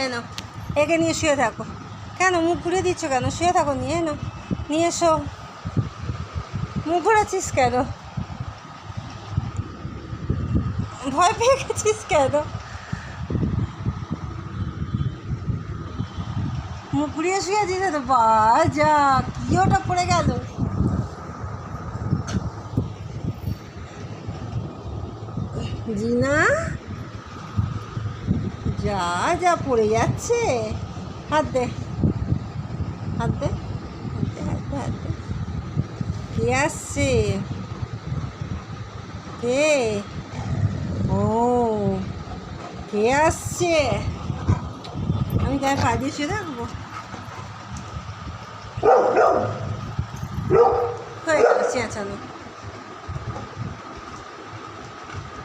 এনো, একে নিয়ে শুয়ে থাকো। কেন মুখ ঘুরে দিচ্ছ কেন? শুয়ে থাকো, নিয়ে এনো, নিয়ে এসো। মুখ ঘুরাচ্ছিস কেন? ভয় পেয়ে গেছিস কেন? মুখ ঘুরিয়ে শুয়েছিস তো? যা, কি ওটা পড়ে গেল? জিনা, যা যা পড়ে যাচ্ছে। হাত দে, হাত দে, হাত দে, হাত দে, হাত দে। কে আসছে? কে? ও, কে আসছে? আমি গায়ে পা দিয়ে শুয়ে থাকবো? হয়ে গেল চেঁচানো।